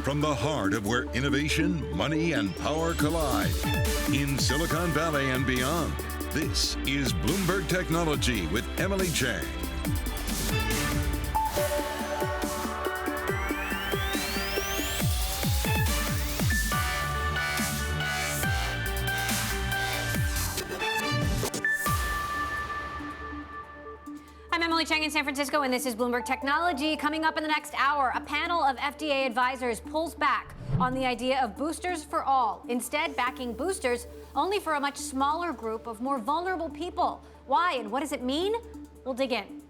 from the heart of where innovation, money, and power collide. In Silicon Valley and beyond, this is Bloomberg Technology with Emily Chang. I'm Emily Chang in San Francisco, and this is Bloomberg Technology. Coming up in the next hour, a panel of FDA advisors pulls back on the idea of boosters for all, instead backing boosters only for a much smaller group of more vulnerable people. Why and what does it mean? We'll dig in.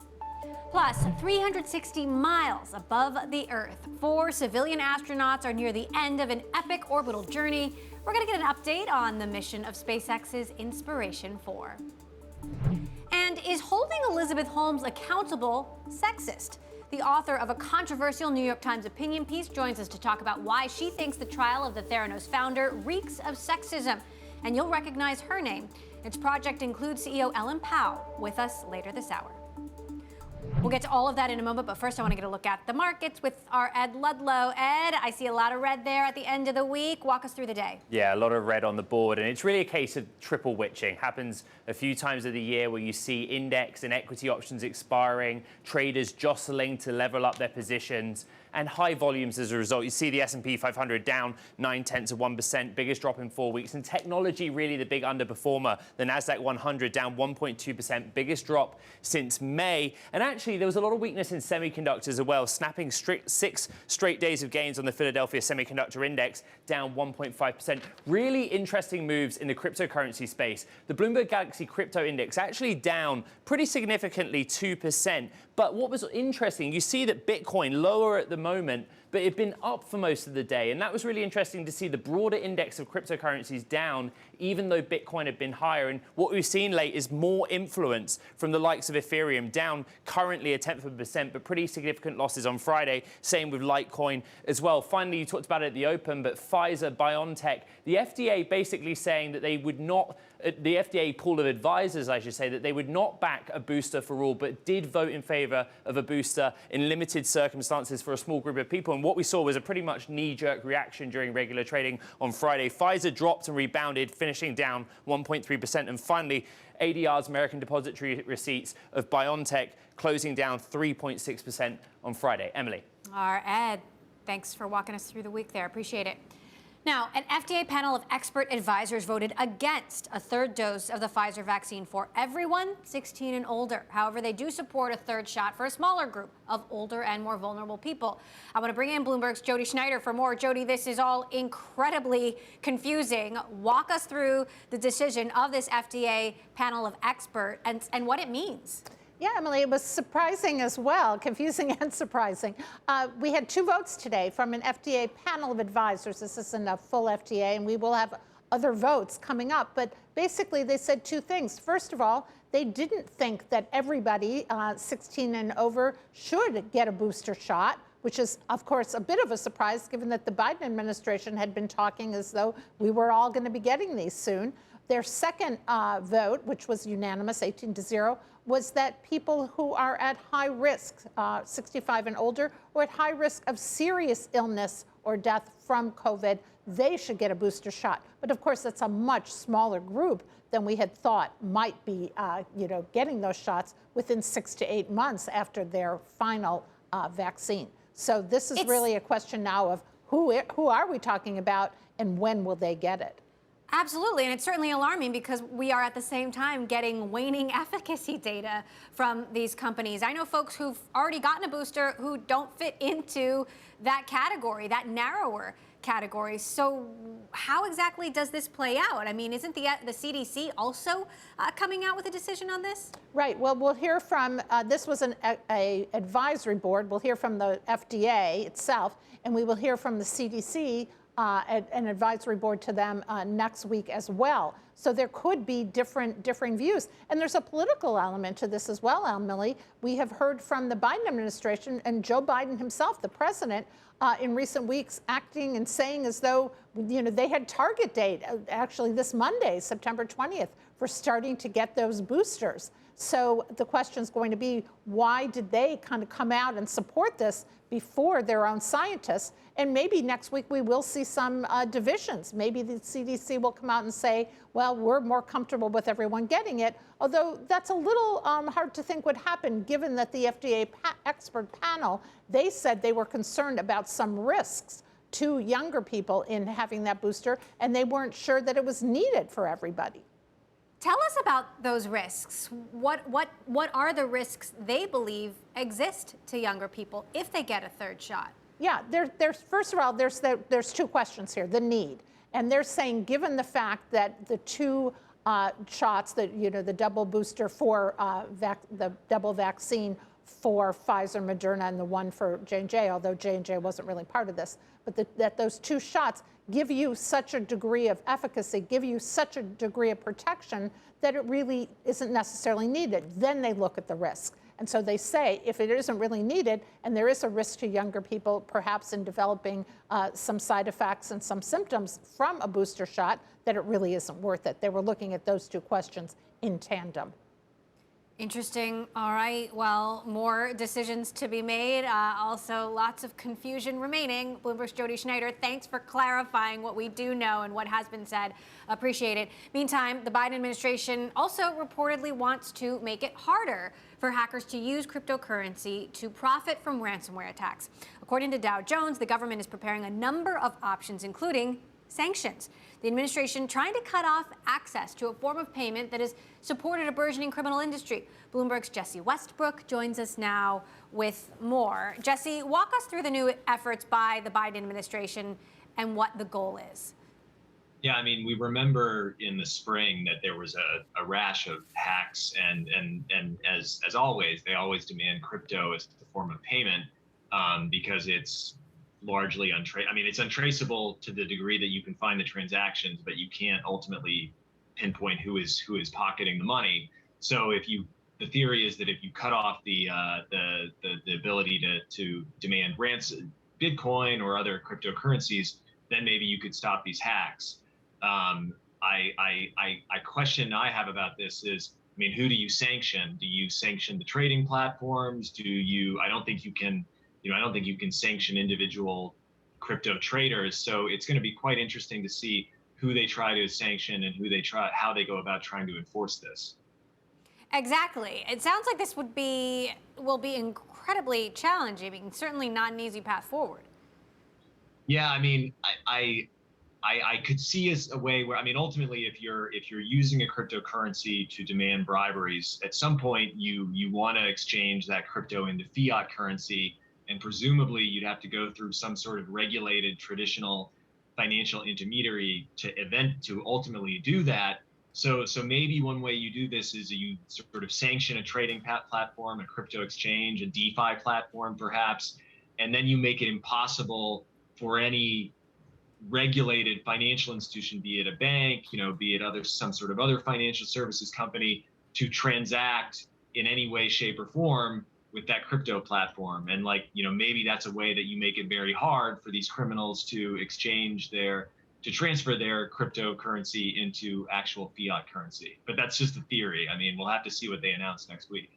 Plus, 360 miles above the Earth, 4 civilian astronauts are near the end of an epic orbital journey. We're going to get an update on the mission of SpaceX's Inspiration 4. And is holding Elizabeth Holmes accountable sexist? The author of a controversial New York Times opinion piece joins us to talk about why she thinks the trial of the Theranos founder reeks of sexism. And you'll recognize her name. Its project includes CEO Ellen Pao with us later this hour. We'll get to all of that in a moment, but first I want to get a look at the markets with our Ed Ludlow. Ed, I see a lot of red there at the end of the week. Walk us through the day. Yeah, a lot of red on the board, and it's really a case of triple witching. Happens a few times of the year where you see index and equity options expiring, traders jostling to level up their positions, and high volumes as a result. You see the S&P 500 down 0.9%, biggest drop in 4 weeks. And technology really the big underperformer. The Nasdaq 100 down 1.2%, biggest drop since May. And actually, there was a lot of weakness in semiconductors as well, snapping 6 straight days of gains on the Philadelphia Semiconductor Index, down 1.5%. Really interesting moves in the cryptocurrency space. The Bloomberg Galaxy Crypto Index actually down pretty significantly 2%. But what was interesting, you see that Bitcoin lower at the moment, but it had been up for most of the day. And that was really interesting to see the broader index of cryptocurrencies down, even though Bitcoin had been higher. And what we've seen late is more influence from the likes of Ethereum, down currently 0.1%, but pretty significant losses on Friday. Same with Litecoin as well. Finally, you talked about it at the open, but Pfizer, BioNTech, the FDA basically saying that they would not, the FDA pool of advisors, I should say, that they would not back a booster for all, but did vote in favor of a booster in limited circumstances for a small group of people. And what we saw was a pretty much knee-jerk reaction during regular trading on Friday. Pfizer dropped and rebounded, finishing down 1.3%. And finally, ADR's American Depository Receipts of BioNTech closing down 3.6% on Friday. Emily. All right, Ed, thanks for walking us through the week there. Appreciate it. Now, an FDA panel of expert advisors voted against a third dose of the Pfizer vaccine for everyone 16 and older. However, they do support a third shot for a smaller group of older and more vulnerable people. I want to bring in Bloomberg's Jody Schneider for more. Jody, this is all incredibly confusing. Walk us through the decision of this FDA panel of experts and what it means. Yeah, Emily, it was surprising as well, confusing and surprising. We had 2 votes today from an FDA panel of advisors. This isn't a full FDA, and we will have other votes coming up. But basically, they said 2 things. First of all, they didn't think that everybody 16 and over should get a booster shot, which is, of course, a bit of a surprise, given that the Biden administration had been talking as though we were all going to be getting these soon. Their second vote, which was unanimous, 18-0, was that people who are at high risk, 65 and older, or at high risk of serious illness or death from COVID, they should get a booster shot. But of course, that's a much smaller group than we had thought might be, getting those shots within 6 to 8 months after their final vaccine. So this is really a question now of who are we talking about and when will they get it? Absolutely, and it's certainly alarming because we are at the same time getting waning efficacy data from these companies. I know folks who've already gotten a booster who don't fit into that category, that narrower category. So how exactly does this play out? I mean, isn't the CDC also coming out with a decision on this? Right. Well, we'll hear from, this was an advisory board. We'll hear from the FDA itself, and we will hear from the CDC, an advisory board to them next week as well. So there could be differing views. And there's a political element to this as well, Emily. We have heard from the Biden administration and Joe Biden himself, the president, in recent weeks acting and saying as though, they had target date, actually this Monday, September 20th, for starting to get those boosters. So the question is going to be, why did they kind of come out and support this before their own scientists? And maybe next week we will see some divisions. Maybe the CDC will come out and say, well, we're more comfortable with everyone getting it. Although that's a little hard to think would happen, given that the FDA expert panel, they said they were concerned about some risks to younger people in having that booster, and they weren't sure that it was needed for everybody. Tell us about those risks. What are the risks they believe exist to younger people if they get a third shot? Yeah, there's first of all, there's two questions here. The need, and they're saying, given the fact that the two shots, that the double booster for the double vaccine for Pfizer, Moderna, and the one for J&J, although J&J wasn't really part of this, but that those two shots give you such a degree of efficacy, give you such a degree of protection that it really isn't necessarily needed. Then they look at the risk. And so they say, if it isn't really needed, and there is a risk to younger people, perhaps in developing some side effects and some symptoms from a booster shot, that it really isn't worth it. They were looking at those two questions in tandem. Interesting. All right. Well, more decisions to be made. Also, lots of confusion remaining. Bloomberg's Jody Schneider, thanks for clarifying what we do know and what has been said. Appreciate it. Meantime, the Biden administration also reportedly wants to make it harder for hackers to use cryptocurrency to profit from ransomware attacks. According to Dow Jones, the government is preparing a number of options, including sanctions. The administration trying to cut off access to a form of payment that has supported a burgeoning criminal industry. Bloomberg's Jesse Westbrook joins us now with more. Jesse, walk us through the new efforts by the Biden administration and what the goal is. Yeah, I mean, we remember in the spring that there was a rash of hacks, and as always, they always demand crypto as the form of payment because it's largely it's untraceable to the degree that you can find the transactions, but you can't ultimately pinpoint who is pocketing the money. So the theory is that if you cut off the ability to demand Bitcoin or other cryptocurrencies, then maybe you could stop these hacks. Question I have about this is, who do you sanction? Do you sanction the trading platforms? I don't think you can sanction individual crypto traders. So it's going to be quite interesting to see who they try to sanction and how they go about trying to enforce this. Exactly. It sounds like this will be incredibly challenging. Certainly not an easy path forward. Yeah, I could see as a way where, ultimately, if you're using a cryptocurrency to demand briberies, at some point you want to exchange that crypto into fiat currency, and presumably you'd have to go through some sort of regulated traditional financial intermediary to ultimately do that. So maybe one way you do this is you sort of sanction a trading platform, a crypto exchange, a DeFi platform perhaps, and then you make it impossible for any regulated financial institution, be it a bank, be it some sort of other financial services company, to transact in any way, shape, or form with that crypto platform. And maybe that's a way that you make it very hard for these criminals to transfer their cryptocurrency into actual fiat currency. But that's just a theory. We'll have to see what they announce next week.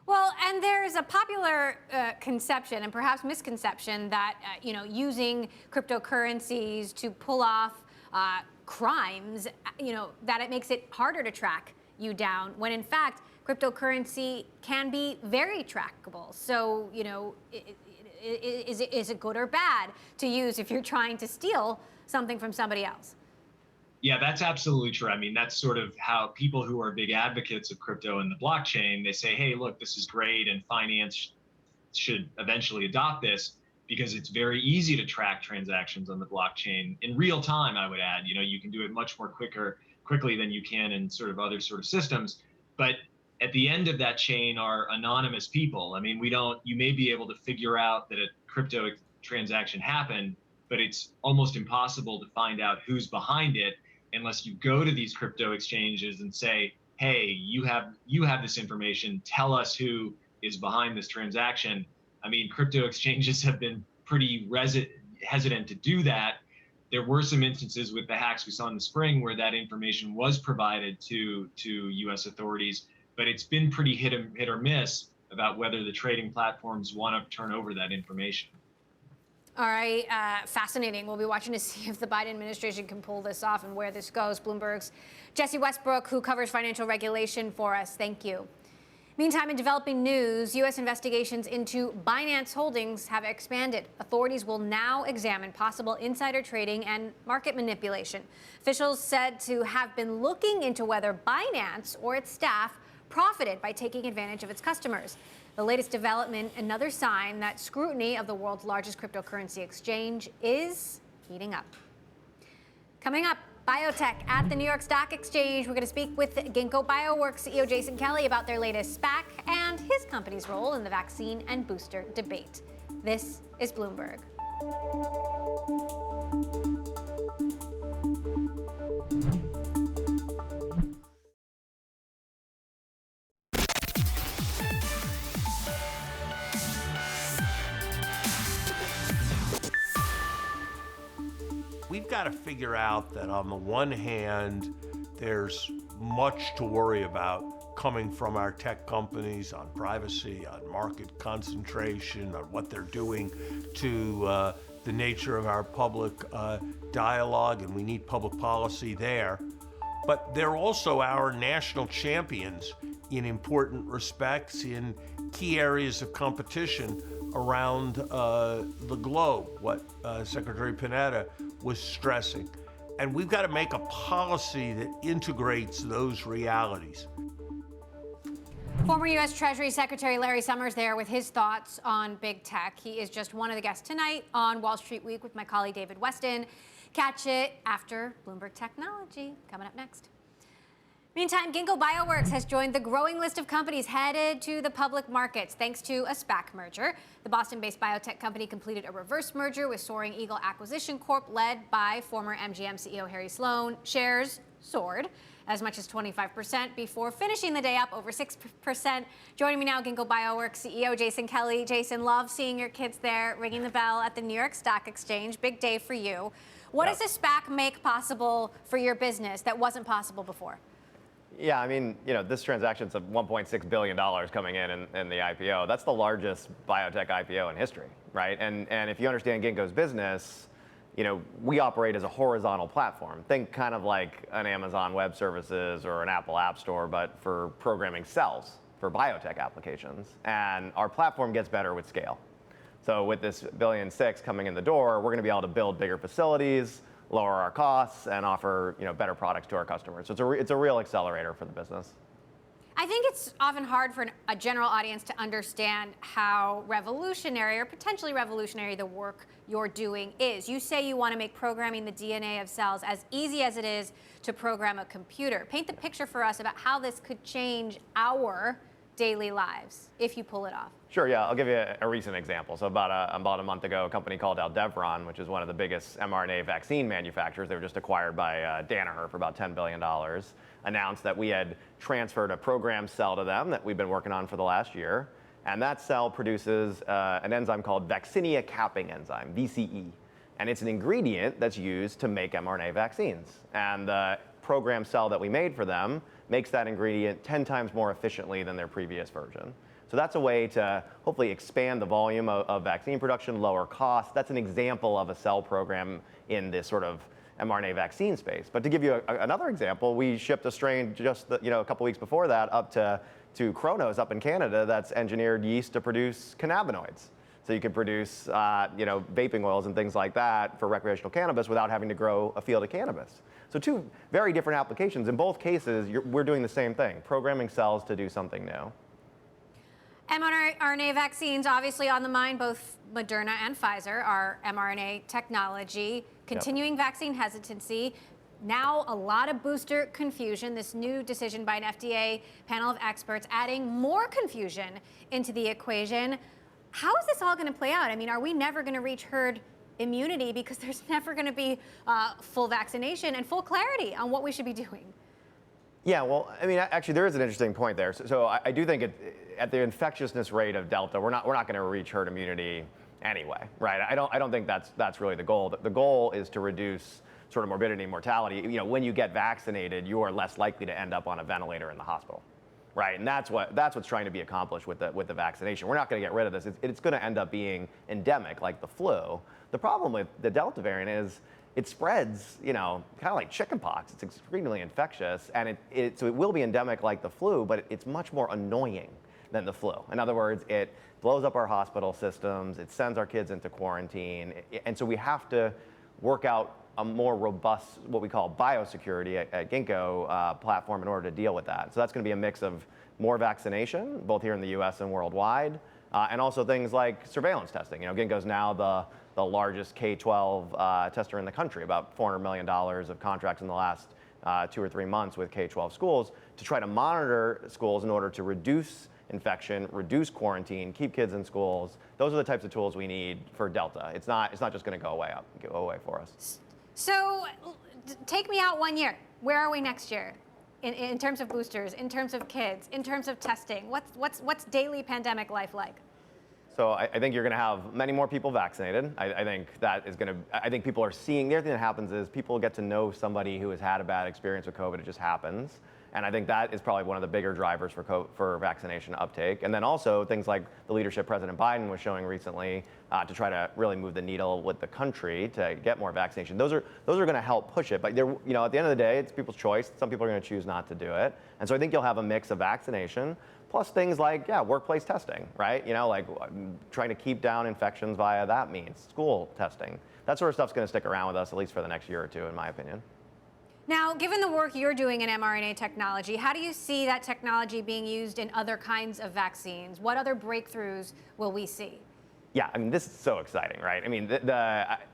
Well, and there's a popular conception and perhaps misconception that, using cryptocurrencies to pull off crimes, that it makes it harder to track you down, when in fact, cryptocurrency can be very trackable. So, is it good or bad to use if you're trying to steal something from somebody else? Yeah, that's absolutely true. That's sort of how people who are big advocates of crypto and the blockchain, they say, hey, look, this is great, and finance should eventually adopt this because it's very easy to track transactions on the blockchain in real time, I would add. You can do it much more quickly than you can in sort of other sort of systems. But at the end of that chain are anonymous people. You may be able to figure out that a crypto transaction happened, but it's almost impossible to find out who's behind it unless you go to these crypto exchanges and say, hey, you have this information, tell us who is behind this transaction. Crypto exchanges have been pretty hesitant to do that. There were some instances with the hacks we saw in the spring where that information was provided to U.S. authorities, but it's been pretty hit or miss about whether the trading platforms want to turn over that information. All right, fascinating. We'll be watching to see if the Biden administration can pull this off and where this goes. Bloomberg's Jesse Westbrook, who covers financial regulation for us. Thank you. Meantime, in developing news, U.S. investigations into Binance Holdings have expanded. Authorities will now examine possible insider trading and market manipulation. Officials said to have been looking into whether Binance or its staff profited by taking advantage of its customers. The latest development, another sign that scrutiny of the world's largest cryptocurrency exchange is heating up. Coming up, biotech at the New York Stock Exchange. We're going to speak with Ginkgo Bioworks CEO Jason Kelly about their latest SPAC and his company's role in the vaccine and booster debate. This is Bloomberg. We've got to figure out that on the one hand, there's much to worry about coming from our tech companies on privacy, on market concentration, on what they're doing to the nature of our public dialogue, and we need public policy there. But they're also our national champions in important respects in key areas of competition around the globe, what Secretary Panetta was stressing. And we've got to make a policy that integrates those realities. Former U.S. Treasury Secretary Larry Summers there with his thoughts on big tech. He is just one of the guests tonight on Wall Street Week with my colleague David Weston. Catch it after Bloomberg Technology, coming up next. Meantime, Ginkgo Bioworks has joined the growing list of companies headed to the public markets thanks to a SPAC merger. The Boston-based biotech company completed a reverse merger with Soaring Eagle Acquisition Corp, led by former MGM CEO Harry Sloan. Shares soared as much as 25% before finishing the day up over 6%. Joining me now, Ginkgo Bioworks CEO Jason Kelly. Jason, love seeing your kids there ringing the bell at the New York Stock Exchange. Big day for you. What does a SPAC make possible for your business that wasn't possible before? Yeah, I mean, this transaction's of $1.6 billion coming in the IPO. That's the largest biotech IPO in history, right? And if you understand Ginkgo's business, we operate as a horizontal platform. Think kind of like an Amazon Web Services or an Apple App Store, but for programming cells for biotech applications. And our platform gets better with scale. So with this $1.6 billion coming in the door, we're going to be able to build bigger facilities, lower our costs, and offer better products to our customers. So it's a real accelerator for the business. I think it's often hard for a general audience to understand how revolutionary or potentially revolutionary the work you're doing is. You say you want to make programming the DNA of cells as easy as it is to program a computer. Paint the picture for us about how this could change our daily lives if you pull it off. Sure, yeah, I'll give you a recent example. So about a month ago, a company called Aldevron, which is one of the biggest mRNA vaccine manufacturers, they were just acquired by Danaher for about $10 billion, announced that we had transferred a program cell to them that we've been working on for the last year. And that cell produces an enzyme called vaccinia capping enzyme, VCE. And it's an ingredient that's used to make mRNA vaccines. And the program cell that we made for them makes that ingredient 10 times more efficiently than their previous version. So that's a way to hopefully expand the volume of vaccine production, lower costs. That's an example of a cell program in this sort of mRNA vaccine space. But to give you another example, we shipped a strain just a couple weeks before that up to Kronos up in Canada that's engineered yeast to produce cannabinoids. So you can produce vaping oils and things like that for recreational cannabis without having to grow a field of cannabis. So two very different applications. In both cases, we're doing the same thing, programming cells to do something new. mRNA vaccines, obviously on the mind, both Moderna and Pfizer are mRNA technology, continuing vaccine hesitancy, now a lot of booster confusion, this new decision by an FDA panel of experts adding more confusion into the equation. How is this all going to play out? I mean, are we never going to reach herd immunity because there's never going to be full vaccination and full clarity on what we should be doing? Yeah, well, I mean, actually, there is an interesting point there. So I do think at the infectiousness rate of Delta, we're not going to reach herd immunity anyway, right? I don't think that's really the goal. The goal is to reduce sort of morbidity and mortality. When you get vaccinated, you are less likely to end up on a ventilator in the hospital. right? And that's what's trying to be accomplished with the vaccination. We're not going to get rid of this. It's going to end up being endemic, like the flu. The problem with the Delta variant is it spreads, kind of like chickenpox. It's extremely infectious, and so it will be endemic like the flu, but it's much more annoying than the flu. In other words, it blows up our hospital systems, it sends our kids into quarantine, and so we have to work out a more robust, what we call biosecurity at Ginkgo platform in order to deal with that. So that's going to be a mix of more vaccination, both here in the US and worldwide, and also things like surveillance testing. Ginkgo's now the largest K-12 tester in the country, about $400 million of contracts in the last 2 or 3 months with K-12 schools to try to monitor schools in order to reduce infection, reduce quarantine, keep kids in schools. Those are the types of tools we need for Delta. It's not just going to go away for us. So take me out 1 year. Where are we next year in terms of boosters, in terms of kids, in terms of testing? What's daily pandemic life like? So I think you're going to have many more people vaccinated. I think that is going to. I think people are seeing. The other thing that happens is people get to know somebody who has had a bad experience with COVID. It just happens, and I think that is probably one of the bigger drivers for vaccination uptake. And then also things like the leadership President Biden was showing recently to try to really move the needle with the country to get more vaccination. Those are going to help push it. But at the end of the day, it's people's choice. Some people are going to choose not to do it, and so I think you'll have a mix of vaccination. Plus things like, workplace testing, right? Like trying to keep down infections via that means, school testing. That sort of stuff's going to stick around with us at least for the next year or two, in my opinion. Now, given the work you're doing in mRNA technology, how do you see that technology being used in other kinds of vaccines? What other breakthroughs will we see? Yeah, I mean, this is so exciting, right? I mean,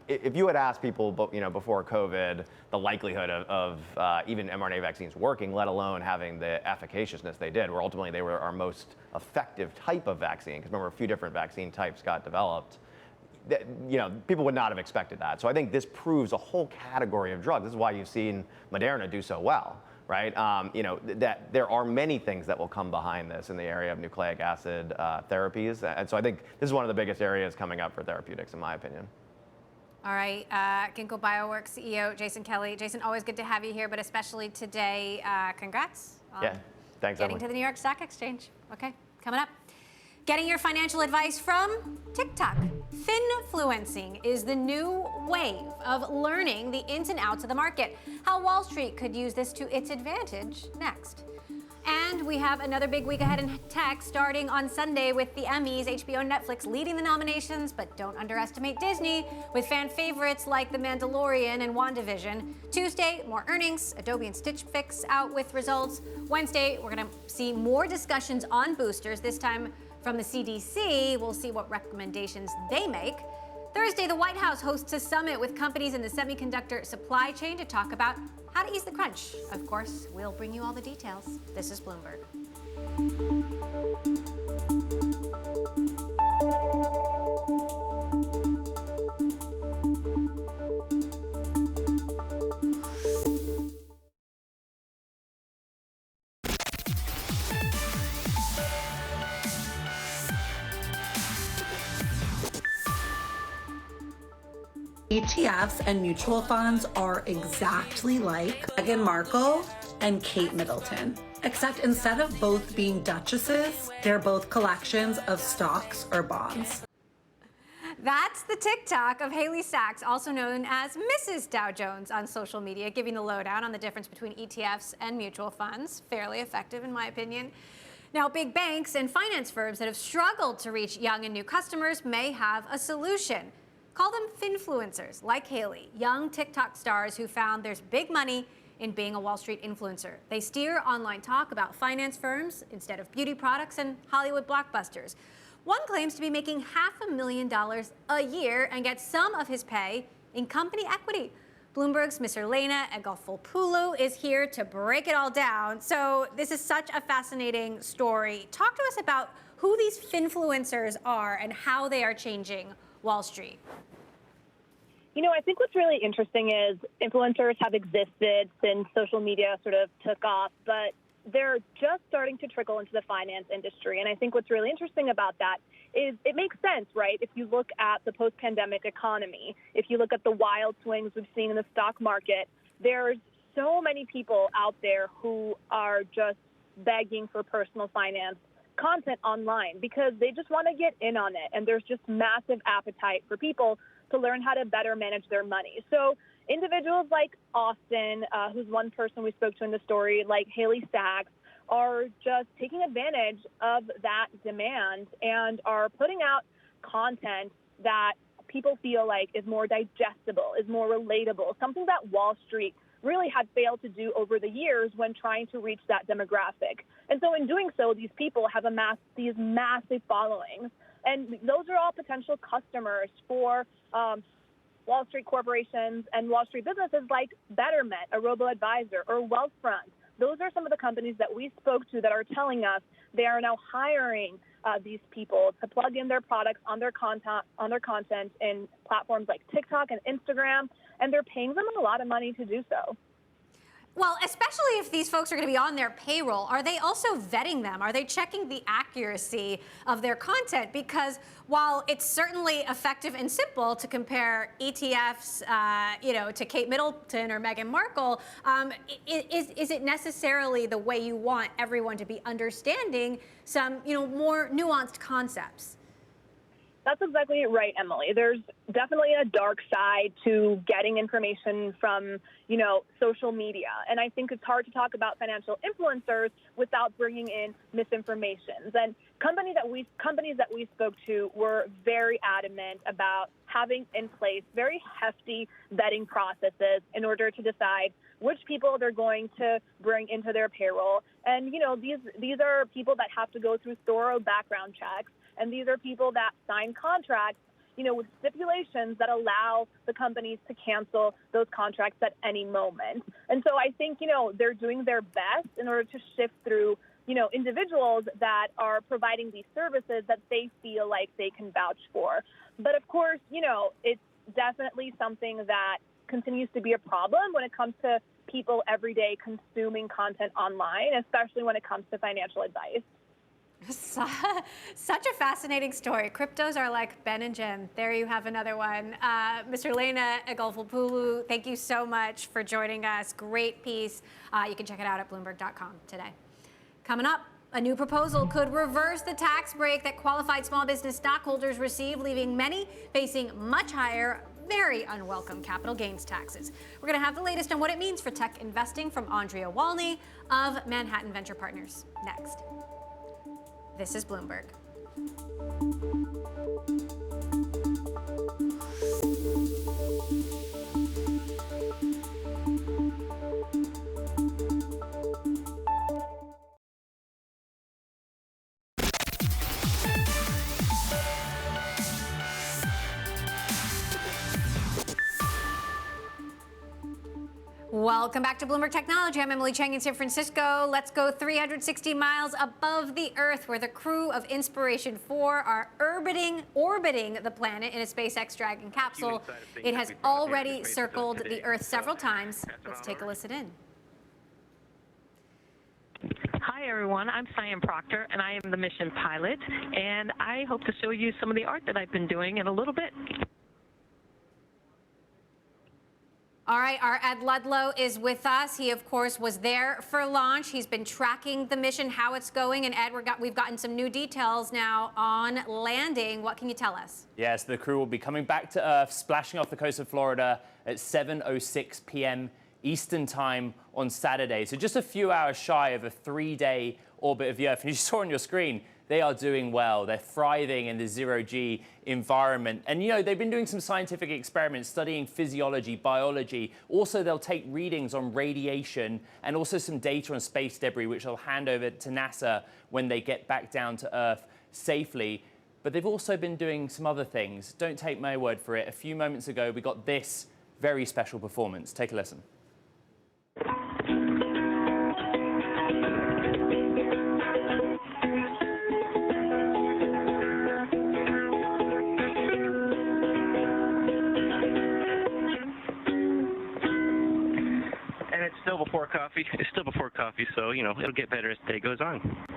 if you had asked people, before COVID, the likelihood of even mRNA vaccines working, let alone having the efficaciousness they did, where ultimately they were our most effective type of vaccine, because remember, a few different vaccine types got developed, people would not have expected that. So I think this proves a whole category of drugs. This is why you've seen Moderna do so well, right? That there are many things that will come behind this in the area of nucleic acid therapies. And so I think this is one of the biggest areas coming up for therapeutics, in my opinion. All right, Ginkgo Bioworks CEO Jason Kelly. Jason, always good to have you here, but especially today, congrats on thanks, getting to the New York Stock Exchange. Okay, coming up. Getting your financial advice from TikTok. Finfluencing is the new wave of learning the ins and outs of the market. How Wall Street could use this to its advantage next. And we have another big week ahead in tech, starting on Sunday with the Emmys, HBO and Netflix leading the nominations, but don't underestimate Disney with fan favorites like The Mandalorian and WandaVision. Tuesday, more earnings, Adobe and Stitch Fix out with results. Wednesday, we're going to see more discussions on boosters, this time from the CDC. We'll see what recommendations they make. Thursday, the White House hosts a summit with companies in the semiconductor supply chain to talk about how to ease the crunch. Of course, we'll bring you all the details. This is Bloomberg. ETFs and mutual funds are exactly like Meghan Markle and Kate Middleton, except instead of both being duchesses, they're both collections of stocks or bonds. That's the TikTok of Haley Sachs, also known as Mrs. Dow Jones on social media, giving the lowdown on the difference between ETFs and mutual funds. Fairly effective, in my opinion. Now, big banks and finance firms that have struggled to reach young and new customers may have a solution. Call them finfluencers, like Haley, young TikTok stars who found there's big money in being a Wall Street influencer. They steer online talk about finance firms instead of beauty products and Hollywood blockbusters. One claims to be making $500,000 a year and gets some of his pay in company equity. Bloomberg's Ms. Elena Egolfopoulou is here to break it all down. So this is such a fascinating story. Talk to us about who these finfluencers are and how they are changing Wall Street. I think what's really interesting is influencers have existed since social media sort of took off, but they're just starting to trickle into the finance industry. And I think what's really interesting about that is it makes sense, right? If you look at the post-pandemic economy, if you look at the wild swings we've seen in the stock market, there's so many people out there who are just begging for personal finance content online because they just want to get in on it. And there's just massive appetite for people to learn how to better manage their money. So individuals like Austin, who's one person we spoke to in the story, like Haley Sachs, are just taking advantage of that demand and are putting out content that people feel like is more digestible, is more relatable, something that Wall Street really had failed to do over the years when trying to reach that demographic. And so in doing so, these people have amassed these massive followings. And those are all potential customers for Wall Street corporations and Wall Street businesses like Betterment, a robo-advisor, or Wealthfront. Those are some of the companies that we spoke to that are telling us they are now hiring these people to plug in their products on their content in platforms like TikTok and Instagram, and they're paying them a lot of money to do so. Well, especially if these folks are going to be on their payroll, are they also vetting them? Are they checking the accuracy of their content? Because while it's certainly effective and simple to compare ETFs, to Kate Middleton or Meghan Markle, is it necessarily the way you want everyone to be understanding some, more nuanced concepts? That's exactly right, Emily. There's definitely a dark side to getting information from, social media. And I think it's hard to talk about financial influencers without bringing in misinformation. And companies that we spoke to were very adamant about having in place very hefty vetting processes in order to decide which people they're going to bring into their payroll. And, these are people that have to go through thorough background checks. And these are people that sign contracts, with stipulations that allow the companies to cancel those contracts at any moment. And so I think, they're doing their best in order to shift through, individuals that are providing these services that they feel like they can vouch for. But of course, it's definitely something that continues to be a problem when it comes to people every day consuming content online, especially when it comes to financial advice. Such a fascinating story. Cryptos are like Ben and Jim. There you have another one. Mr. Lena Agolfopoulou, thank you so much for joining us. Great piece. You can check it out at Bloomberg.com today. Coming up, a new proposal could reverse the tax break that qualified small business stockholders receive, leaving many facing much higher, very unwelcome capital gains taxes. We're going to have the latest on what it means for tech investing from Andrea Walney of Manhattan Venture Partners next. This is Bloomberg. Welcome back to Bloomberg Technology. I'm Emily Chang in San Francisco. Let's go 360 miles above the Earth, where the crew of Inspiration 4 are orbiting the planet in a SpaceX Dragon capsule. It has already circled the Earth several times. Let's take a listen in. Hi, everyone. I'm Cyan Proctor, and I am the mission pilot. And I hope to show you some of the art that I've been doing in a little bit. All right, our Ed Ludlow is with us. He, of course, was there for launch. He's been tracking the mission, how it's going. And Ed, we've gotten some new details now on landing. What can you tell us? Yes, the crew will be coming back to Earth, splashing off the coast of Florida at 7:06 p.m. Eastern time on Saturday. So just a few hours shy of a 3-day orbit of the Earth. And you saw on your screen, they are doing well. They're thriving in the zero-G environment. And, they've been doing some scientific experiments studying physiology, biology. Also, they'll take readings on radiation and also some data on space debris, which they'll hand over to NASA when they get back down to Earth safely. But they've also been doing some other things. Don't take my word for it. A few moments ago, we got this very special performance. Take a listen. It's still before coffee, so, it'll get better as the day goes on.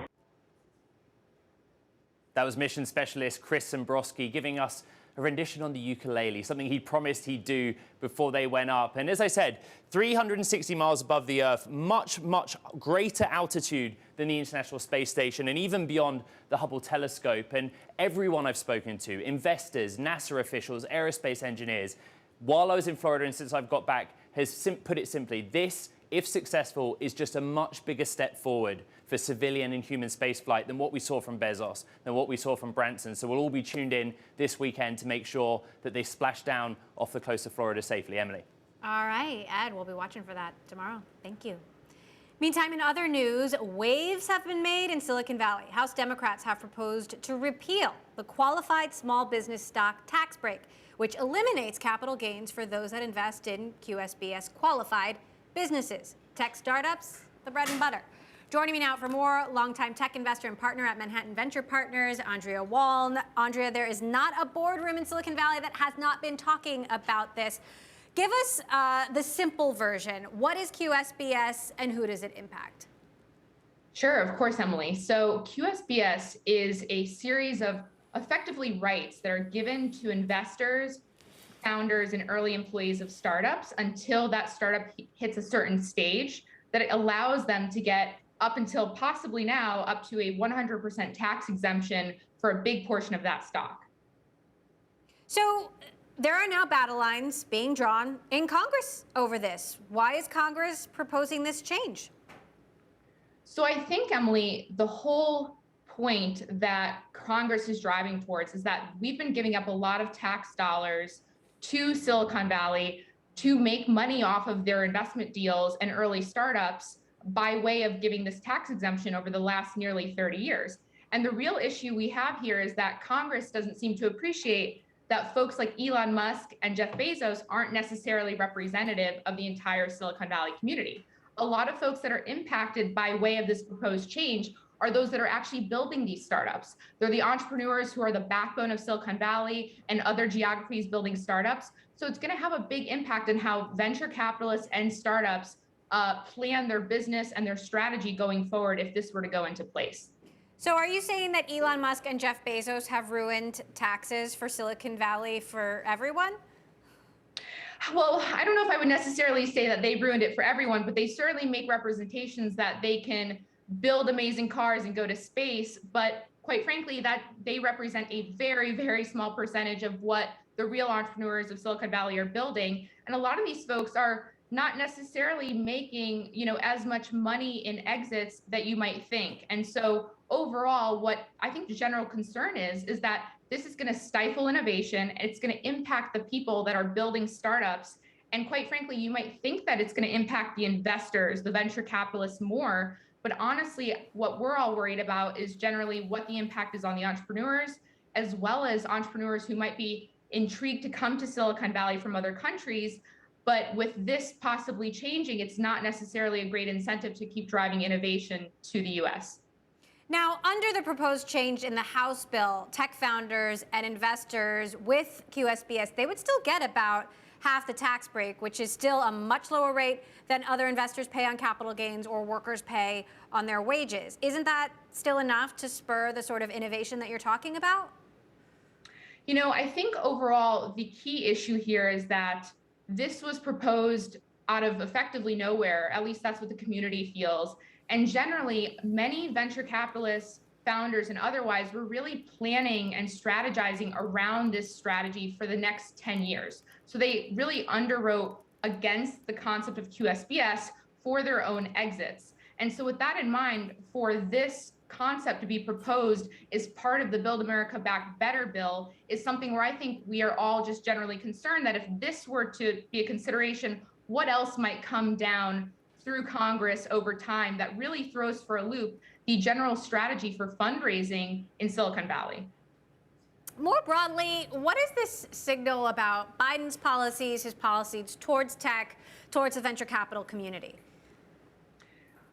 That was mission specialist Chris Zimbrowski giving us a rendition on the ukulele, something he promised he'd do before they went up. And as I said, 360 miles above the Earth, much, much greater altitude than the International Space Station and even beyond the Hubble telescope. And everyone I've spoken to, investors, NASA officials, aerospace engineers, while I was in Florida and since I've got back, has put it simply, this, if successful, is just a much bigger step forward for civilian and human spaceflight than what we saw from Bezos, than what we saw from Branson. So we'll all be tuned in this weekend to make sure that they splash down off the coast of Florida safely. Emily. All right, Ed, we'll be watching for that tomorrow. Thank you. Meantime, in other news, waves have been made in Silicon Valley. House Democrats have proposed to repeal the qualified small business stock tax break, which eliminates capital gains for those that invest in QSBS qualified businesses. Tech startups, the bread and butter. Joining me now for more, longtime tech investor and partner at Manhattan Venture Partners, Andrea Waln. Andrea, there is not a boardroom in Silicon Valley that has not been talking about this. Give us the simple version. What is QSBS and who does it impact? Sure, of course, Emily. So QSBS is a series of effectively rights that are given to investors, founders, and early employees of startups until that startup hits a certain stage that it allows them to get up until possibly now up to a 100% tax exemption for a big portion of that stock. So there are now battle lines being drawn in Congress over this. Why is Congress proposing this change? So I think, Emily, the whole point that Congress is driving towards is that we've been giving up a lot of tax dollars to Silicon Valley to make money off of their investment deals and early startups by way of giving this tax exemption over the last nearly 30 years. And the real issue we have here is that Congress doesn't seem to appreciate that folks like Elon Musk and Jeff Bezos aren't necessarily representative of the entire Silicon Valley community. A lot of folks that are impacted by way of this proposed change are those that are actually building these startups. They're the entrepreneurs who are the backbone of Silicon Valley and other geographies building startups. So it's going to have a big impact on how venture capitalists and startups plan their business and their strategy going forward if this were to go into place. So are you saying that Elon Musk and Jeff Bezos have ruined taxes for Silicon Valley for everyone? Well, I don't know if I would necessarily say that they ruined it for everyone, but they certainly make representations that they can build amazing cars and go to space. But quite frankly, that they represent a very, very small percentage of what the real entrepreneurs of Silicon Valley are building. And a lot of these folks are not necessarily making, as much money in exits that you might think. And so overall, what I think the general concern is that this is going to stifle innovation. It's going to impact the people that are building startups. And quite frankly, you might think that it's going to impact the investors, the venture capitalists more. But honestly, what we're all worried about is generally what the impact is on the entrepreneurs, as well as entrepreneurs who might be intrigued to come to Silicon Valley from other countries. But with this possibly changing, it's not necessarily a great incentive to keep driving innovation to the US. Now, under the proposed change in the House bill, tech founders and investors with QSBS, they would still get about half the tax break, which is still a much lower rate than other investors pay on capital gains or workers pay on their wages. Isn't that still enough to spur the sort of innovation that you're talking about? I think overall, the key issue here is that this was proposed out of effectively nowhere. At least that's what the community feels. And generally, many venture capitalists, founders, and otherwise were really planning and strategizing around this strategy for the next 10 years. So they really underwrote against the concept of QSBS for their own exits. And so with that in mind, for this concept to be proposed as part of the Build America Back Better bill is something where I think we are all just generally concerned that if this were to be a consideration, what else might come down through Congress over time that really throws for a loop the general strategy for fundraising in Silicon Valley. More broadly, what is this signal about Biden's policies, his policies towards tech, towards the venture capital community?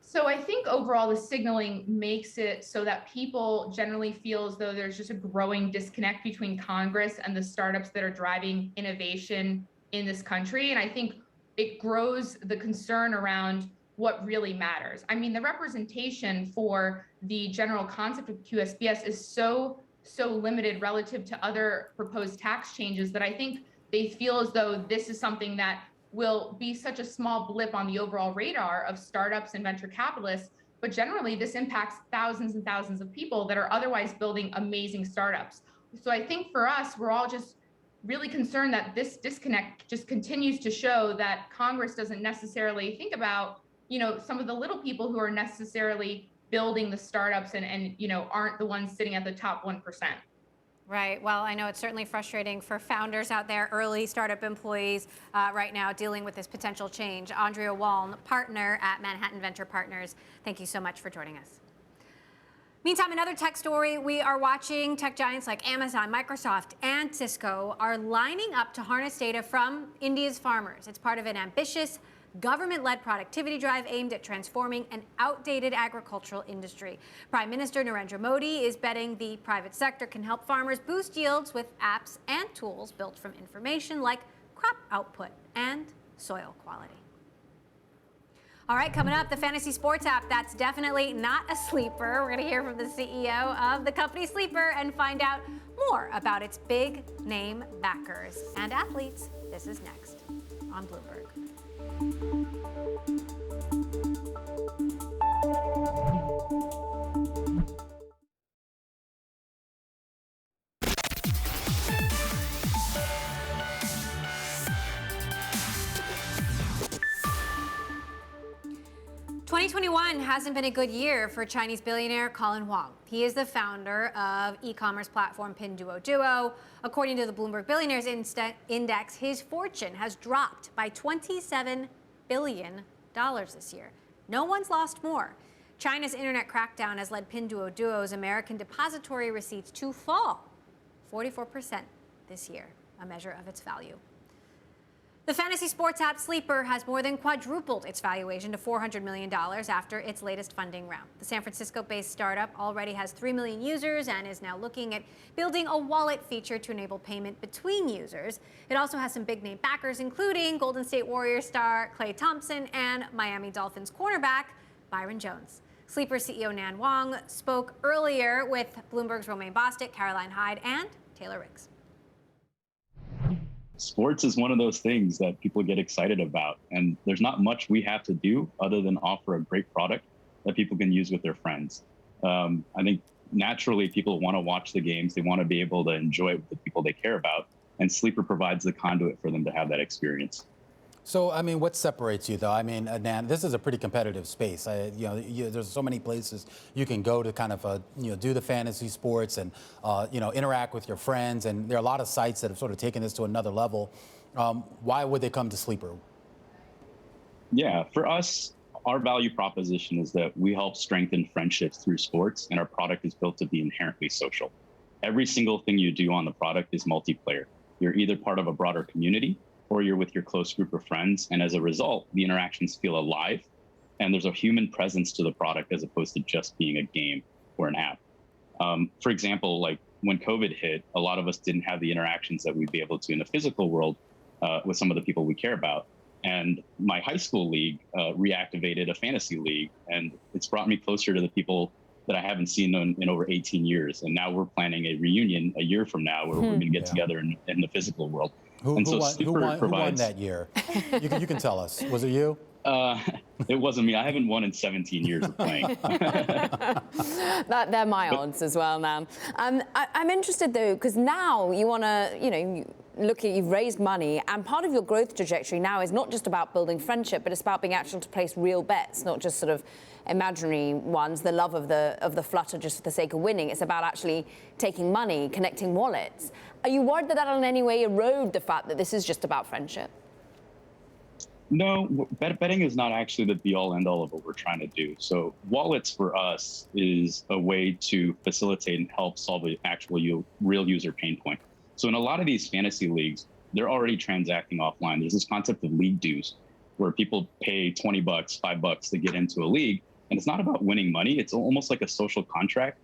So I think overall the signaling makes it so that people generally feel as though there's just a growing disconnect between Congress and the startups that are driving innovation in this country. And I think it grows the concern around what really matters. I mean, the representation for the general concept of QSBS is so so limited relative to other proposed tax changes that I think they feel as though this is something that will be such a small blip on the overall radar of startups and venture capitalists. But generally, this impacts thousands and thousands of people that are otherwise building amazing startups. So I think for us, we're all just really concerned that this disconnect just continues to show that Congress doesn't necessarily think about, some of the little people who are necessarily building the startups and aren't the ones sitting at the top 1%. Right. Well, I know it's certainly frustrating for founders out there, early startup employees right now dealing with this potential change. Andrea Waln, partner at Manhattan Venture Partners, thank you so much for joining us. Meantime, another tech story, we are watching tech giants like Amazon, Microsoft, and Cisco are lining up to harness data from India's farmers. It's part of an ambitious government-led productivity drive aimed at transforming an outdated agricultural industry. Prime Minister Narendra Modi is betting the private sector can help farmers boost yields with apps and tools built from information like crop output and soil quality. All right, coming up, the fantasy sports app that's definitely not a sleeper. We're going to hear from the CEO of the company Sleeper and find out more about its big name backers and athletes. This is next on Bloomberg. 2021 hasn't been a good year for Chinese billionaire Colin Huang. He is the founder of e-commerce platform Pinduoduo. According to the Bloomberg Billionaires Index, his fortune has dropped by $27 billion this year. No one's lost more. China's internet crackdown has led Pinduoduo's American depository receipts to fall 44% this year, a measure of its value. The fantasy sports app Sleeper has more than quadrupled its valuation to $400 million after its latest funding round. The San Francisco-based startup already has 3 million users and is now looking at building a wallet feature to enable payment between users. It also has some big-name backers, including Golden State Warriors star Klay Thompson and Miami Dolphins cornerback Byron Jones. Sleeper CEO Nan Wang spoke earlier with Bloomberg's Romaine Bostick, Caroline Hyde, and Taylor Riggs. Sports is one of those things that people get excited about, and there's not much we have to do other than offer a great product that people can use with their friends. I think naturally people want to watch the games, they want to be able to enjoy it with the people they care about, and Sleeper provides the conduit for them to have that experience. So, I mean, what separates you, though? I mean, Nan, this is a pretty competitive space. There's so many places you can go to kind of, do the fantasy sports and, interact with your friends. And there are a lot of sites that have sort of taken this to another level. Why would they come to Sleeper? Yeah, for us, our value proposition is that we help strengthen friendships through sports, and our product is built to be inherently social. Every single thing you do on the product is multiplayer. You're either part of a broader community or you're with your close group of friends. And as a result, the interactions feel alive and there's a human presence to the product as opposed to just being a game or an app. For example, like when COVID hit, a lot of us didn't have the interactions that we'd be able to in the physical world with some of the people we care about. And my high school league reactivated a fantasy league, and it's brought me closer to the people that I haven't seen in over 18 years. And now we're planning a reunion a year from now where we're going to get together in the physical world. Who won that year? You can tell us. Was it you? It wasn't me. I haven't won in 17 years of playing. They're my odds as well, Nan. I'm interested, though, because now you want to, you've raised money, and part of your growth trajectory now is not just about building friendship, but it's about being actual to place real bets, not just sort of imaginary ones, the love of the flutter just for the sake of winning. It's about actually taking money, connecting wallets. Are you worried that that'll in any way erode the fact that this is just about friendship? No, betting is not actually the be-all, end-all of what we're trying to do. So wallets for us is a way to facilitate and help solve the actual real user pain point. So in a lot of these fantasy leagues, they're already transacting offline. There's this concept of league dues, where people pay $20, $5 to get into a league. And it's not about winning money. It's almost like a social contract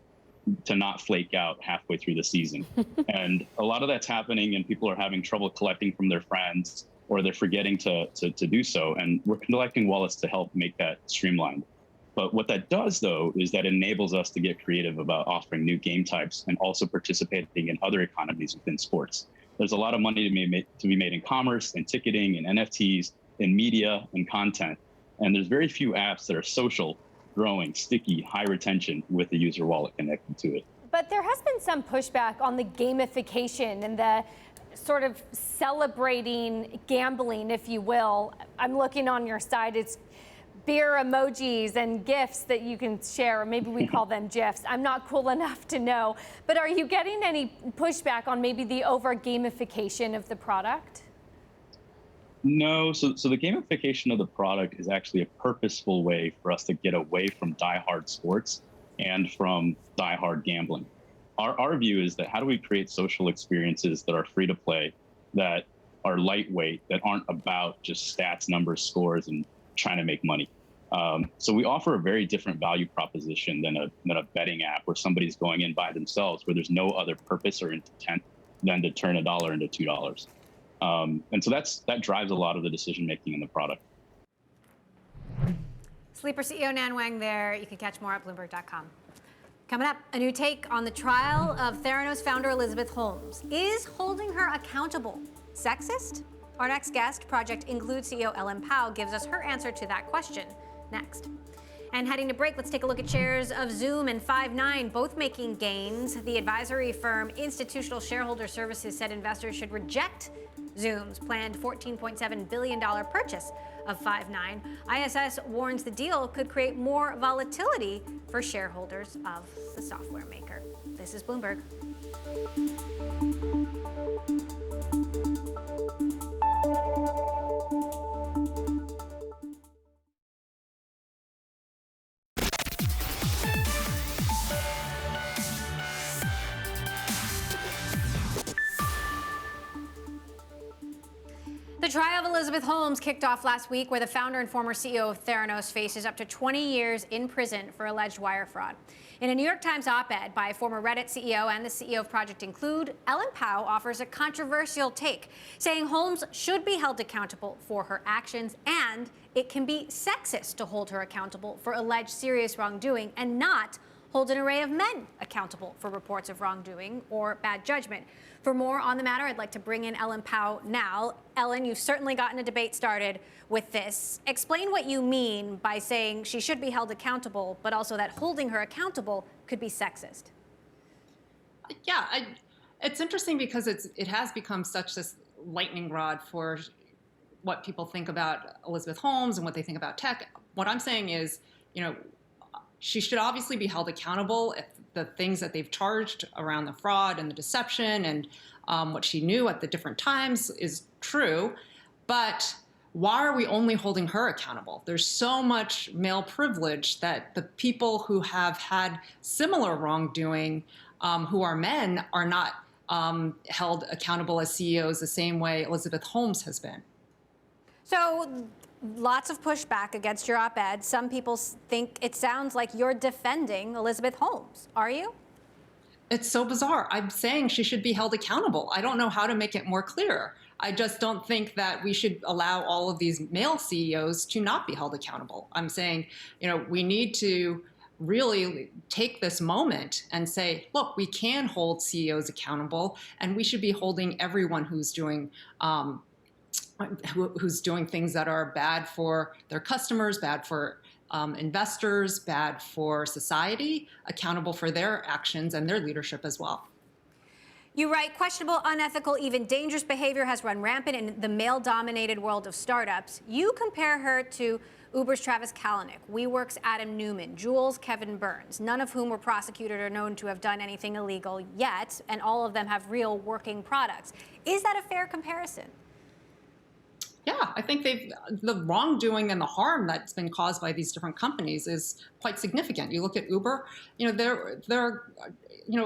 to not flake out halfway through the season. And a lot of that's happening, and people are having trouble collecting from their friends, or they're forgetting to do so. And we're collecting wallets to help make that streamlined. But what that does, though, is that enables us to get creative about offering new game types and also participating in other economies within sports. There's a lot of money to be made in commerce and ticketing and NFTs, in media and content. And there's very few apps that are social, growing, sticky, high retention with the user wallet connected to it. But there has been some pushback on the gamification and the sort of celebrating gambling, if you will. I'm looking on your side. It's beer emojis and GIFs that you can share, or maybe we call them GIFs. I'm not cool enough to know. But are you getting any pushback on maybe the over gamification of the product? No, so the gamification of the product is actually a purposeful way for us to get away from diehard sports and from diehard gambling. Our view is that how do we create social experiences that are free to play, that are lightweight, that aren't about just stats, numbers, scores, and trying to make money. So we offer a very different value proposition than a betting app where somebody's going in by themselves, where there's no other purpose or intent than to turn $1 into $2. And so that drives a lot of the decision making in the product. Sleeper CEO Nan Wang there. You can catch more at Bloomberg.com. Coming up, a new take on the trial of Theranos founder Elizabeth Holmes. Is holding her accountable sexist? Our next guest, Project Include CEO Ellen Pao, gives us her answer to that question next. And heading to break, let's take a look at shares of Zoom and Five9, both making gains. The advisory firm Institutional Shareholder Services said investors should reject Zoom's planned $14.7 billion purchase of Five9. ISS warns the deal could create more volatility for shareholders of the software maker. This is Bloomberg. The trial of Elizabeth Holmes kicked off last week, where the founder and former CEO of Theranos faces up to 20 years in prison for alleged wire fraud. In a New York Times op-ed by former Reddit CEO and the CEO of Project Include, Ellen Pao offers a controversial take, saying Holmes should be held accountable for her actions and it can be sexist to hold her accountable for alleged serious wrongdoing and not hold an array of men accountable for reports of wrongdoing or bad judgment. For more on the matter, I'd like to bring in Ellen Pao now. Ellen, you've certainly gotten a debate started with this. Explain what you mean by saying she should be held accountable, but also that holding her accountable could be sexist. Yeah, it's interesting because it has become such this lightning rod for what people think about Elizabeth Holmes and what they think about tech. What I'm saying is, she should obviously be held accountable if the things that they've charged around the fraud and the deception and what she knew at the different times is true. But why are we only holding her accountable? There's so much male privilege that the people who have had similar wrongdoing, who are men, are not held accountable as CEOs the same way Elizabeth Holmes has been. So lots of pushback against your op-ed. Some people think it sounds like you're defending Elizabeth Holmes. Are you? It's so bizarre. I'm saying she should be held accountable. I don't know how to make it more clear. I just don't think that we should allow all of these male CEOs to not be held accountable. I'm saying, we need to really take this moment and say, look, we can hold CEOs accountable, and we should be holding everyone who's doing things that are bad for their customers, bad for investors, bad for society, accountable for their actions and their leadership as well. You write, questionable, unethical, even dangerous behavior has run rampant in the male-dominated world of startups. You compare her to Uber's Travis Kalanick, WeWork's Adam Newman, Juul's Kevin Burns, none of whom were prosecuted or known to have done anything illegal yet, and all of them have real working products. Is that a fair comparison? Yeah, I think the wrongdoing and the harm that's been caused by these different companies is quite significant. You look at Uber, there are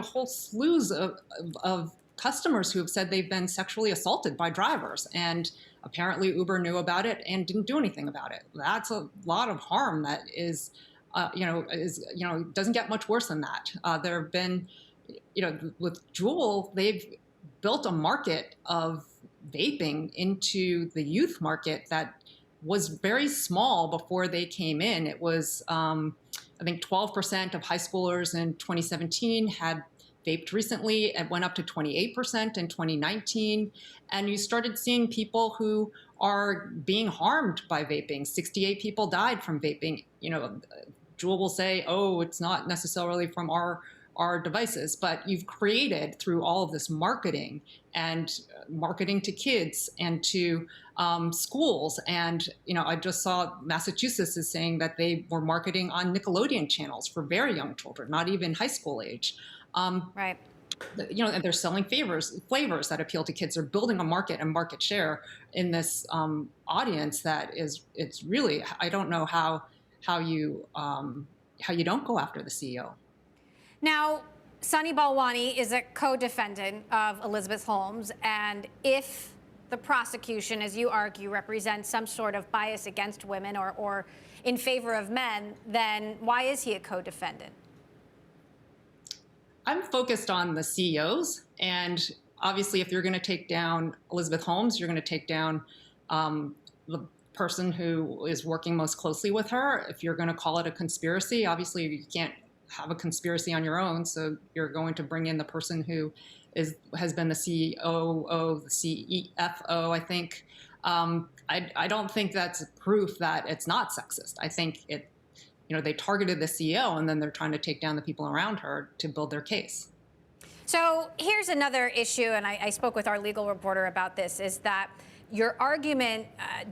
whole slews of customers who have said they've been sexually assaulted by drivers, and apparently Uber knew about it and didn't do anything about it. That's a lot of harm that is, doesn't get much worse than that. There have been, with Juul, they've built a market of vaping into the youth market that was very small before they came in. It was, I think 12% of high schoolers in 2017 had vaped recently. It went up to 28% in 2019. And you started seeing people who are being harmed by vaping. 68 people died from vaping. You know, Jewel will say, oh, it's not necessarily from our devices, but you've created through all of this marketing and marketing to kids and to schools. And, you know, I just saw Massachusetts is saying that they were marketing on Nickelodeon channels for very young children, not even high school age. Right. You know, and they're selling flavors that appeal to kids. They're building a market and market share in this audience that is, it's really, I don't know how you don't go after the CEO. Now, Sunny Balwani is a co-defendant of Elizabeth Holmes, and if the prosecution, as you argue, represents some sort of bias against women or in favor of men, then why is he a co-defendant? I'm focused on the CEOs, and obviously if you're going to take down Elizabeth Holmes, you're going to take down the person who is working most closely with her. If you're going to call it a conspiracy, obviously you can't have a conspiracy on your own, so you're going to bring in the person who has been the COO, the CFO, I think. I don't think that's proof that it's not sexist. I think it, you know, they targeted the CEO and then they're trying to take down the people around her to build their case. So here's another issue, and I spoke with our legal reporter about this, is that your argument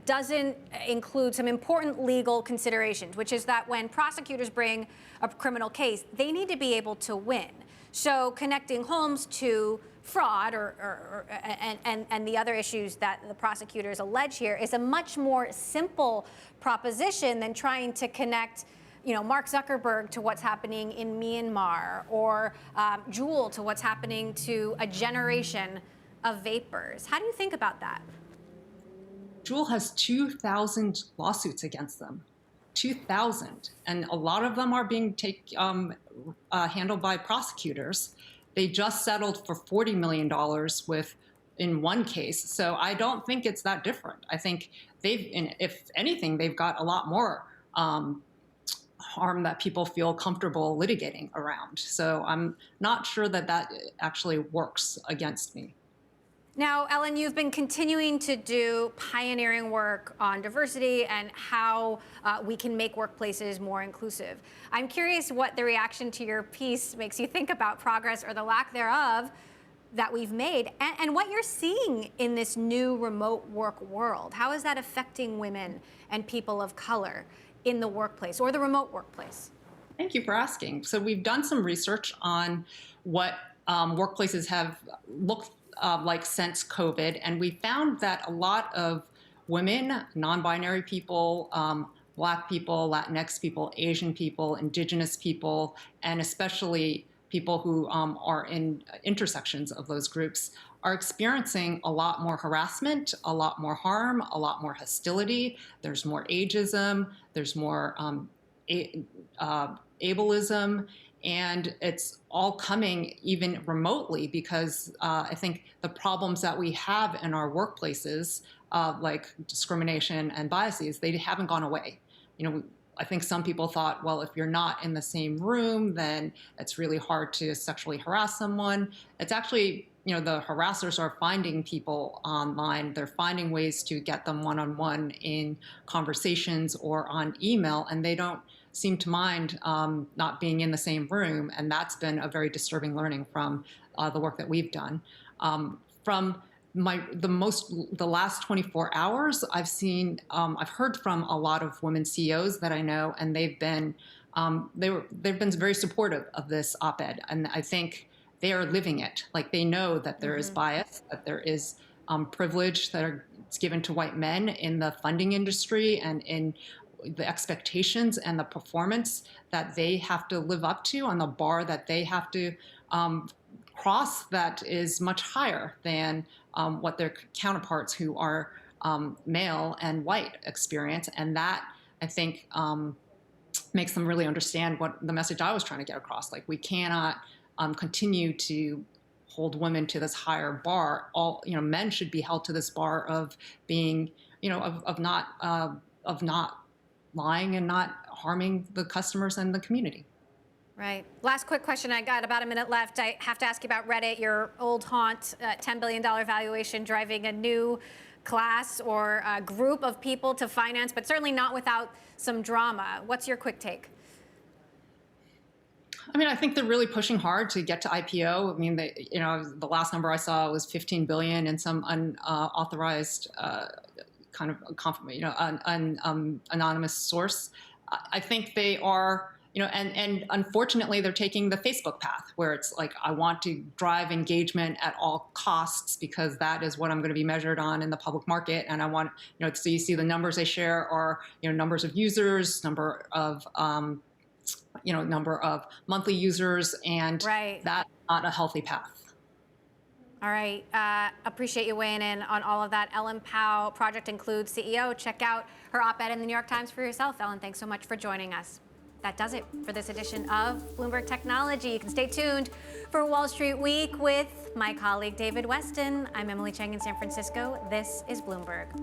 doesn't include some important legal considerations, which is that when prosecutors bring a criminal case, they need to be able to win. So connecting Holmes to fraud and the other issues that the prosecutors allege here is a much more simple proposition than trying to connect, you know, Mark Zuckerberg to what's happening in Myanmar or Juul to what's happening to a generation of vapors. How do you think about that? Juul has 2,000 lawsuits against them, 2,000, and a lot of them are being handled by prosecutors. They just settled for $40 million in one case, so I don't think it's that different. I think if anything, they've got a lot more harm that people feel comfortable litigating around. So I'm not sure that that actually works against me. Now, Ellen, you've been continuing to do pioneering work on diversity and how we can make workplaces more inclusive. I'm curious what the reaction to your piece makes you think about progress or the lack thereof that we've made and what you're seeing in this new remote work world. How is that affecting women and people of color in the workplace or the remote workplace? Thank you for asking. So we've done some research on what workplaces have looked like since COVID, and we found that a lot of women, non-binary people, Black people, Latinx people, Asian people, Indigenous people, and especially people who are in intersections of those groups are experiencing a lot more harassment, a lot more harm, a lot more hostility. There's more ageism, there's more ableism, and it's all coming even remotely because I think the problems that we have in our workplaces, like discrimination and biases, they haven't gone away. You know, I think some people thought, well, if you're not in the same room, then it's really hard to sexually harass someone. It's actually, you know, the harassers are finding people online. They're finding ways to get them one-on-one in conversations or on email, and they don't seem to mind not being in the same room. And that's been a very disturbing learning from the work that we've done. From the last 24 hours, I've heard from a lot of women CEOs that I know, and they've been very supportive of this op-ed, and I think they are living it. Like, they know that there is bias, that there is privilege that's given to white men in the funding industry and in the expectations and the performance that they have to live up to on the bar that they have to cross that is much higher than what their counterparts who are male and white experience. And that, I think, makes them really understand what the message I was trying to get across. Like, we cannot continue to hold women to this higher bar. Men should be held to this bar of being of not lying and not harming the customers and the community. Right. Last quick question. I got about a minute left. I have to ask you about Reddit, your old haunt, $10 billion valuation, driving a new class or a group of people to finance, but certainly not without some drama. What's your quick take? I mean, I think they're really pushing hard to get to IPO. I mean, the last number I saw was 15 billion in some unauthorized kind of anonymous source. I think they are, and unfortunately they're taking the Facebook path where it's like, I want to drive engagement at all costs because that is what I'm going to be measured on in the public market. And I want, so you see the numbers they share are, numbers of users, number of monthly users, and that's not a healthy path. All right. Appreciate you weighing in on all of that. Ellen Pao, Project Include CEO. Check out her op-ed in the New York Times for yourself. Ellen, thanks so much for joining us. That does it for this edition of Bloomberg Technology. You can stay tuned for Wall Street Week with my colleague David Weston. I'm Emily Chang in San Francisco. This is Bloomberg.